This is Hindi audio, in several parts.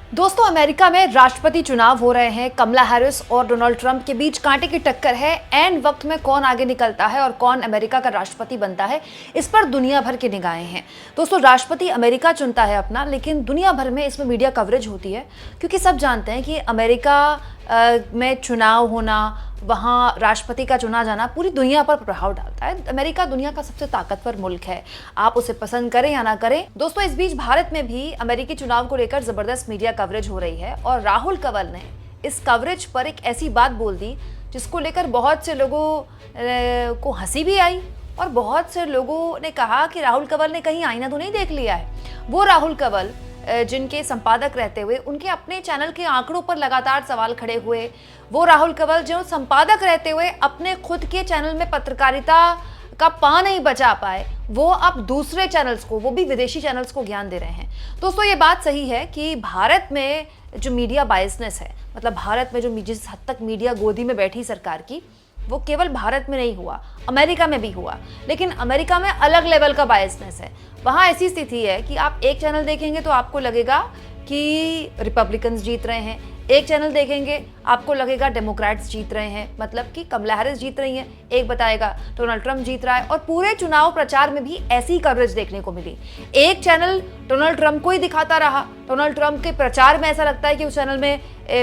दोस्तों, अमेरिका में राष्ट्रपति चुनाव हो रहे हैं। कमला हैरिस और डोनाल्ड ट्रंप के बीच कांटे की टक्कर है। ऐन वक्त में कौन आगे निकलता है और कौन अमेरिका का राष्ट्रपति बनता है, इस पर दुनिया भर की निगाहें हैं। दोस्तों, राष्ट्रपति अमेरिका चुनता है अपना, लेकिन दुनिया भर में इसमें मीडिया कवरेज होती है, क्योंकि सब जानते हैं कि अमेरिका में चुनाव होना, वहाँ राष्ट्रपति का चुना जाना पूरी दुनिया पर प्रभाव डालता है। अमेरिका दुनिया का सबसे ताकतवर मुल्क है, आप उसे पसंद करें या ना करें। दोस्तों, इस बीच भारत में भी अमेरिकी चुनाव को लेकर जबरदस्त मीडिया कवरेज हो रही है और राहुल कंवल ने इस कवरेज पर एक ऐसी बात बोल दी जिसको लेकर बहुत से लोगों को हंसी भी आई और बहुत से लोगों ने कहा कि राहुल कंवल ने कहीं आईना तो नहीं देख लिया है। वो राहुल कंवल जिनके संपादक रहते हुए उनके अपने चैनल के आंकड़ों पर लगातार सवाल खड़े हुए, वो राहुल कंवल जो संपादक रहते हुए अपने खुद के चैनल में पत्रकारिता का पा नहीं बचा पाए, वो अब दूसरे चैनल्स को, वो भी विदेशी चैनल्स को ज्ञान दे रहे हैं। दोस्तों, ये बात सही है कि भारत में जो मीडिया बायसनेस है, मतलब भारत में जो जिस हद तक मीडिया गोदी में बैठी सरकार की, वो केवल भारत में नहीं हुआ, अमेरिका में भी हुआ। लेकिन अमेरिका में अलग लेवल का बायसनेस है। वहाँ ऐसी स्थिति है कि आप एक चैनल देखेंगे तो आपको लगेगा कि रिपब्लिकन्स जीत रहे हैं, एक चैनल देखेंगे आपको लगेगा डेमोक्रेट्स जीत रहे हैं, मतलब कि कमला हैरिस जीत रही हैं, एक बताएगा डोनाल्ड ट्रंप जीत रहा है। और पूरे चुनाव प्रचार में भी ऐसी कवरेज देखने को मिली। एक चैनल डोनाल्ड ट्रंप को ही दिखाता रहा, डोनाल्ड ट्रंप के प्रचार में ऐसा लगता है कि उस चैनल में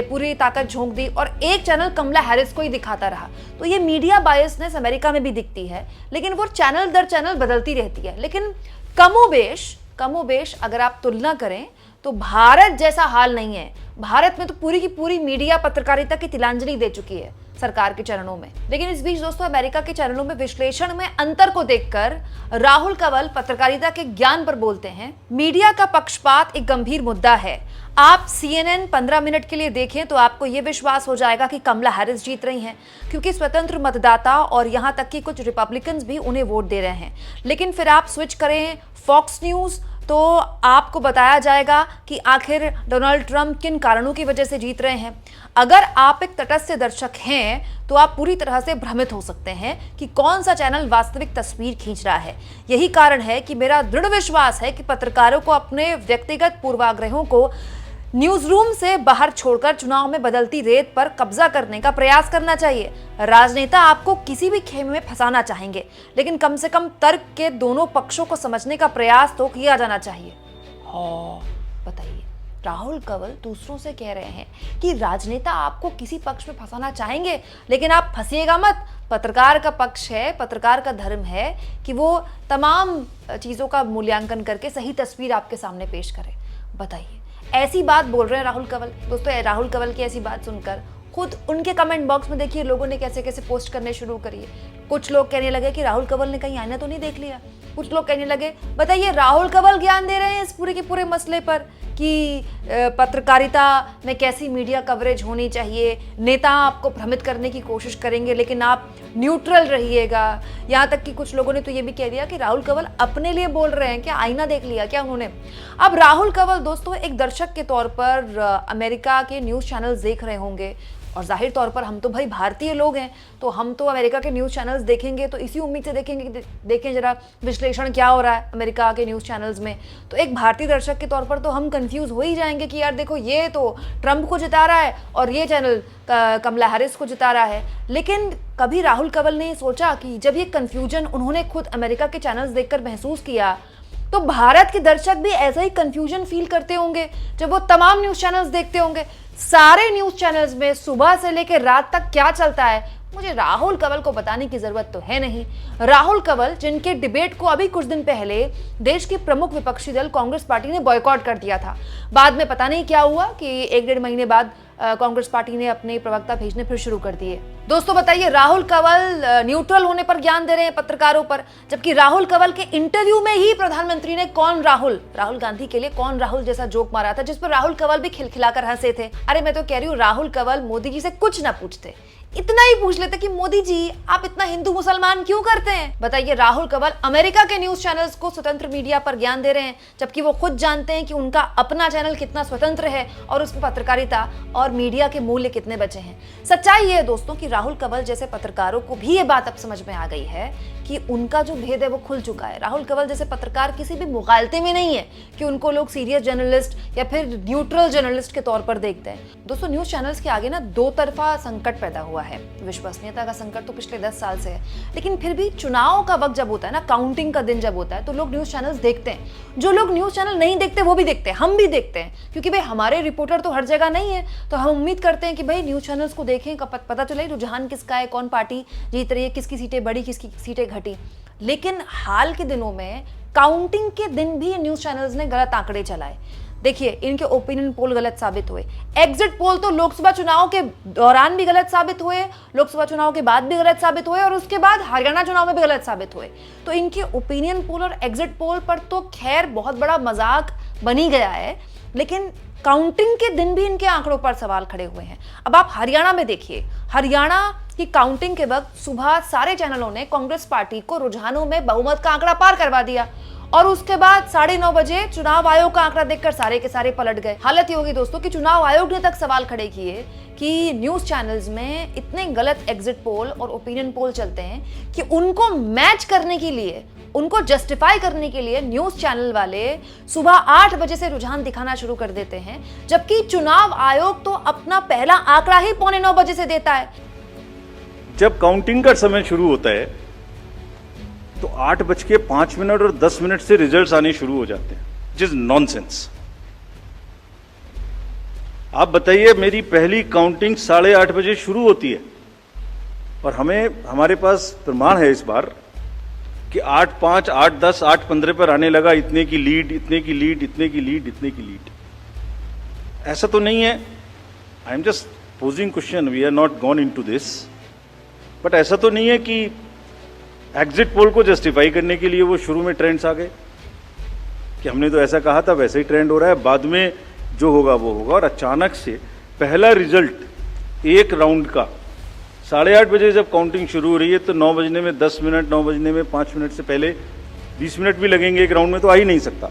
पूरी ताकत झोंक दी, और एक चैनल कमला हैरिस को ही दिखाता रहा। तो ये मीडिया बायसनेस अमेरिका में भी दिखती है, लेकिन वो चैनल दर चैनल बदलती रहती है। लेकिन कमोबेश अगर आप तुलना करें तो भारत जैसा हाल नहीं है। भारत में तो पूरी की पूरी मीडिया पत्रकारिता की तिलांजलि दे चुकी है सरकार के चरणों में। लेकिन इस बीच दोस्तों, अमेरिका के चरणों में विश्लेषण में अंतर को देखकर राहुल कंवल पत्रकारिता के ज्ञान पर बोलते हैं, मीडिया का पक्षपात एक गंभीर मुद्दा है। आप CNN 15 मिनट के लिए देखें तो आपको यह विश्वास हो जाएगा कि कमला हैरिस जीत रही हैं, क्योंकि स्वतंत्र मतदाता और यहां तक कि कुछ रिपब्लिकन्स भी उन्हें वोट दे रहे हैं। लेकिन फिर आप स्विच करें फॉक्स न्यूज तो आपको बताया जाएगा कि आखिर डोनाल्ड ट्रंप किन कारणों की वजह से जीत रहे हैं। अगर आप एक तटस्थ दर्शक हैं तो आप पूरी तरह से भ्रमित हो सकते हैं कि कौन सा चैनल वास्तविक तस्वीर खींच रहा है। यही कारण है कि मेरा दृढ़ विश्वास है कि पत्रकारों को अपने व्यक्तिगत पूर्वाग्रहों को न्यूज रूम से बाहर छोड़कर चुनाव में बदलती रेत पर कब्जा करने का प्रयास करना चाहिए। राजनेता आपको किसी भी खेमे में फंसाना चाहेंगे, लेकिन कम से कम तर्क के दोनों पक्षों को समझने का प्रयास तो किया जाना चाहिए। हाँ, बताइए, राहुल कंवल दूसरों से कह रहे हैं कि राजनेता आपको किसी पक्ष में फंसाना चाहेंगे, लेकिन आप फंसिएगा मत। पत्रकार का पक्ष है, पत्रकार का धर्म है कि वो तमाम चीजों का मूल्यांकन करके सही तस्वीर आपके सामने पेश करे। बताइए, ऐसी बात बोल रहे हैं राहुल कंवल। दोस्तों, राहुल कंवल की ऐसी बात सुनकर खुद उनके कमेंट बॉक्स में देखिए लोगों ने कैसे कैसे पोस्ट करने शुरू करिए। कुछ लोग कहने लगे कि राहुल कंवल ने कहीं आईना तो नहीं देख लिया। कुछ लोग कहने लगे, बताइए, राहुल कंवल ज्ञान दे रहे हैं इस पूरे के पूरे मसले पर कि पत्रकारिता में कैसी मीडिया कवरेज होनी चाहिए। नेता आपको भ्रमित करने की कोशिश करेंगे, लेकिन आप न्यूट्रल रहिएगा। यहाँ तक कि कुछ लोगों ने तो ये भी कह दिया कि राहुल कंवल अपने लिए बोल रहे हैं, क्या आईना देख लिया क्या उन्होंने। अब राहुल कंवल दोस्तों एक दर्शक के तौर पर अमेरिका के न्यूज़ चैनल्स देख रहे होंगे, और जाहिर तौर पर हम तो भाई भारतीय लोग हैं, तो हम तो अमेरिका के न्यूज़ चैनल्स देखेंगे तो इसी उम्मीद से देखेंगे कि देखें जरा विश्लेषण क्या हो रहा है अमेरिका के न्यूज़ चैनल्स में। तो एक भारतीय दर्शक के तौर पर तो हम कंफ्यूज हो ही जाएंगे कि यार देखो, ये तो ट्रंप को जिता रहा है और ये चैनल कमला हैरिस को जिता रहा है। लेकिन कभी राहुल कंवल ने सोचा कि जब ये कन्फ्यूजन उन्होंने खुद अमेरिका के चैनल्स देखकर महसूस किया, तो भारत के दर्शक भी ऐसा ही कंफ्यूजन फील करते होंगे जब वो तमाम न्यूज़ चैनल्स देखते होंगे। सारे न्यूज़ चैनल्स में सुबह से लेकर रात तक क्या चलता है, मुझे राहुल कंवल को बताने की जरूरत तो है नहीं। राहुल कंवल जिनके डिबेट को अभी कुछ दिन पहले देश की प्रमुख विपक्षी दल कांग्रेस पार्टी ने बॉयकॉट कर दिया था। बाद में पता नहीं क्या हुआ कि 1-1.5 महीने बाद कांग्रेस पार्टी ने अपने प्रवक्ता भेजने फिर शुरू कर दिए। दोस्तों, बताइए, राहुल कंवल न्यूट्रल होने पर ज्ञान दे रहे हैं पत्रकारों पर, जबकि राहुल कंवल के इंटरव्यू में ही प्रधानमंत्री ने राहुल गांधी के लिए कौन राहुल जैसा जोक मारा था, जिस पर राहुल कंवल भी खिलखिलाकर हंसे थे। अरे मैं तो कह रही हूँ, राहुल कंवल मोदी जी से कुछ ना पूछते, इतना ही पूछ लेते कि मोदी जी आप इतना हिंदू मुसलमान क्यों करते हैं। बताइए, राहुल कंवल अमेरिका के न्यूज चैनल्स को स्वतंत्र मीडिया पर ज्ञान दे रहे हैं, जबकि वो खुद जानते हैं कि उनका अपना चैनल कितना स्वतंत्र है और उसमें पत्रकारिता और मीडिया के मूल्य कितने बचे हैं। सच्चाई ये है दोस्तों कि राहुल कंवल जैसे पत्रकारों को भी ये बात अब समझ में आ गई है कि उनका जो भेद है वो खुल चुका है। राहुल कंवल जैसे पत्रकार किसी भी मुगालते में नहीं है कि उनको लोग सीरियस जर्नलिस्ट या फिर न्यूट्रल जर्नलिस्ट के तौर पर देखते हैं। दोस्तों, न्यूज चैनल्स के आगे ना दो तरफा संकट पैदा हुआ है। विश्वसनीयता का संकट तो पिछले 10 साल से है, लेकिन फिर भी चुनाव का वक्त जब होता है ना, काउंटिंग का दिन जब होता है, तो लोग न्यूज चैनल्स देखते हैं। जो लोग न्यूज चैनल नहीं देखते वो भी देखते हैं, हम भी देखते हैं, क्योंकि भाई हमारे रिपोर्टर तो हर जगह नहीं है, तो हम उम्मीद करते हैं कि भाई न्यूज चैनल्स को देखें, पता चले रुझान किसका है, कौन पार्टी जीत रही है, किसकी सीटें बढ़ी, किसकी सीटें घटी। लेकिन हाल के दिनों में काउंटिंग के दिन भी न्यूज चैनल्स ने गलत आंकड़े चलाए। देखिए, इनके ओपिनियन पोल गलत साबित हुए, एग्जिट पोल तो लोकसभा चुनाव के दौरान भी गलत साबित हुए, लोकसभा चुनाव के बाद भी गलत साबित हुए और उसके बाद हरियाणा चुनाव में भी गलत साबित हुए। तो इनके ओपिनियन पोल और एग्जिट पोल पर तो खैर बहुत बड़ा मजाक बनी गया है, लेकिन काउंटिंग के दिन भी इनके आंकड़ों पर सवाल खड़े हुए हैं। अब आप हरियाणा में देखिए, हरियाणा की काउंटिंग के वक्त सुबह सारे चैनलों ने कांग्रेस पार्टी को रुझानों में बहुमत का आंकड़ा पार करवा दिया और उसके बाद 9:30 बजे चुनाव आयोग का आंकड़ा देखकर सारे के सारे पलट गए। हालत ये होगी दोस्तों कि चुनाव आयोग ने तक सवाल खड़े किए कि न्यूज चैनल्स में इतने गलत एग्जिट पोल और ओपिनियन पोल चलते हैं कि उनको मैच करने के लिए, उनको जस्टिफाई करने के लिए न्यूज चैनल वाले सुबह 8 बजे से रुझान दिखाना शुरू कर देते हैं, जबकि चुनाव आयोग तो अपना पहला आंकड़ा ही 8:45 बजे से देता है। जब काउंटिंग का समय शुरू होता है तो 8:05 और 10 से रिजल्ट्स आने शुरू हो जाते हैं, जिस नॉनसेंस। आप बताइए, मेरी पहली काउंटिंग 8:30 बजे शुरू होती है और हमारे पास प्रमाण है इस बार कि 8:05, 8:10, 8:15 पर आने लगा इतने की लीड, इतने की लीड, इतने की लीड, इतने की लीड। ऐसा तो नहीं है, I am just posing question, we are not gone into this, but ऐसा तो नहीं है कि एग्जिट पोल को जस्टिफाई करने के लिए वो शुरू में ट्रेंड्स आ गए कि हमने तो ऐसा कहा था, वैसे ही ट्रेंड हो रहा है, बाद में जो होगा वो होगा। और अचानक से पहला रिजल्ट एक राउंड का 8:30 बजे जब काउंटिंग शुरू हो रही है तो 9 बजने में 10 मिनट, 9 बजने में 5 मिनट से पहले 20 मिनट भी लगेंगे एक राउंड में, तो आ ही नहीं सकता।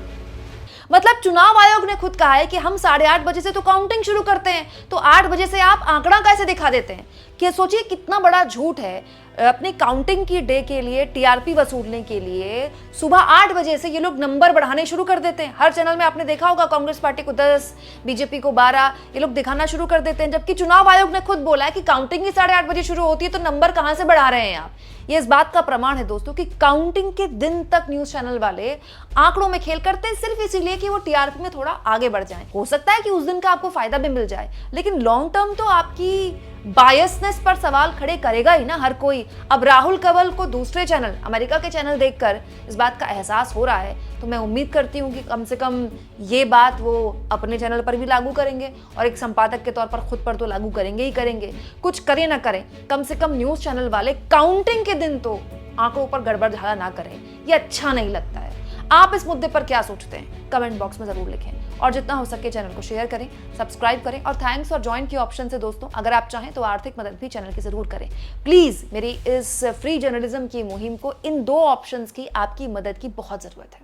मतलब चुनाव आयोग ने खुद कहा है कि हम 8:30 बजे से तो काउंटिंग शुरू करते हैं, तो 8 बजे से आप आंकड़ा कैसे दिखा देते हैं? कि सोचिए कितना बड़ा झूठ है। अपनी काउंटिंग की डे के लिए, टीआरपी वसूलने के लिए सुबह 8 बजे से ये लोग नंबर बढ़ाने शुरू कर देते हैं। हर चैनल में आपने देखा होगा, कांग्रेस पार्टी को 10, बीजेपी को 12 ये लोग दिखाना शुरू कर देते हैं, जबकि चुनाव आयोग ने खुद बोला है कि काउंटिंग ही 8:30 बजे शुरू होती है, तो नंबर कहां से बढ़ा रहे हैं आप? ये इस बात का प्रमाण है दोस्तों कि काउंटिंग के दिन तक न्यूज चैनल वाले आंकड़ों में खेल करते हैं, सिर्फ इसीलिए कि वो टीआरपी में थोड़ा आगे बढ़ जाएं। हो सकता है कि उस दिन का आपको फायदा भी मिल जाए, लेकिन लॉन्ग टर्म तो आपकी बायसनेस पर सवाल खड़े करेगा ही ना हर कोई। अब राहुल कंवल को दूसरे चैनल, अमेरिका के चैनल देखकर इस बात का एहसास हो रहा है, तो मैं उम्मीद करती हूँ कि कम से कम ये बात वो अपने चैनल पर भी लागू करेंगे और एक संपादक के तौर पर खुद पर तो लागू करेंगे ही करेंगे। कुछ करें ना करें, कम से कम न्यूज चैनल वाले काउंटिंग के दिन तो आंकड़ों पर गड़बड़ झाला ना करें, ये अच्छा नहीं लगता है। आप इस मुद्दे पर क्या सोचते हैं? कमेंट बॉक्स में जरूर लिखें और जितना हो सके चैनल को शेयर करें, सब्सक्राइब करें और थैंक्स और ज्वाइन की ऑप्शन से दोस्तों अगर आप चाहें तो आर्थिक मदद भी चैनल की जरूर करें। प्लीज मेरी इस फ्री जर्नलिज्म की मुहिम को इन 2 ऑप्शंस की, आपकी मदद की बहुत जरूरत है।